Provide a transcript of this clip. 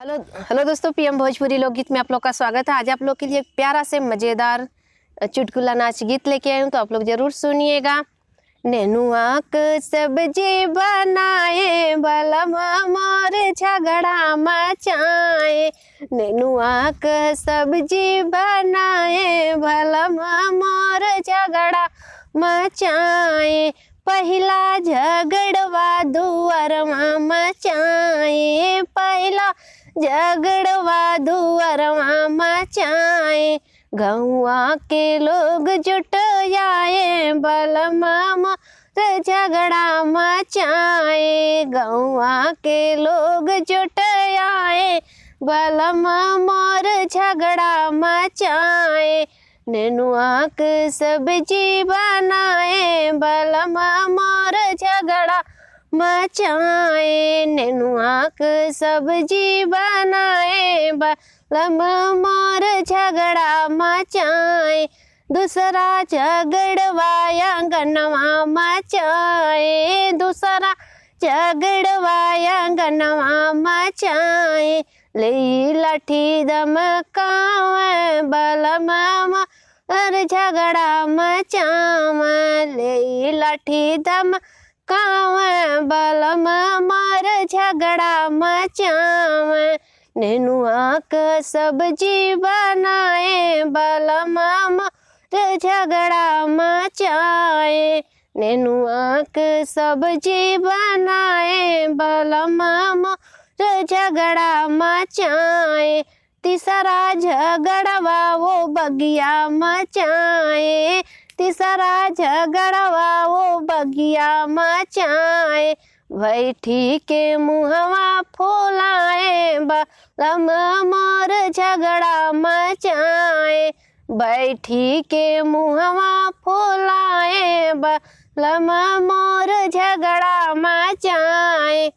Hello hello दोस्तों, PM Bhojpuri लोकगीत में आप लोग का स्वागत है। आज आप लोग के लिए एक प्यारा से मज़ेदार चुटकुला नाच गीत लेके आई हूँ, तो आप लोग ज़रूर सुनिएगा। नेनुआ क सब्जी बनाए बलम मोर झगड़ा मचाए। नेनुआ क सब्जी बनाए बलम मोर झगड़ा मचाए। पहिला झगड़वा दुअरवा मचाए। पहिला झगड़वा दुअरवा मचाए। गौआ के लोग जुटाए बलम मोर झगड़ा मचाए। गौआ के लोग जुटाए बलम मोर झगड़ा मचाए। नेनुआ क सब्जी बनाए बलम मोर झगड़ा मचाए। नेनुआ क सब्जी बनाए बलम मोर झगड़ा मचाए। दूसरा झगड़वा आंगनवा मचाए। दूसरा झगड़वा आंगनवा मचाए। ले लाठी धमकावे बलम मोर झगड़ा मचावे। ले लाठी धमकावे बलम मोर झगड़ा मचावे। नेनुआ क सब्जी बनाए बलम मोर झगड़ा मचाए। नेनुआ क सब्जी बनाए बलम मोर झगड़ा मचाए। तीसरा झगड़वा वो बगिया मचाए। तीसरा झगड़वा वो बगिया मचाए। बैठी के मुहवा फुलाए बलम मोर झगड़ा मचाए। बैठी के मुहवा फुलाए बलम मोर झगड़ा मचाए।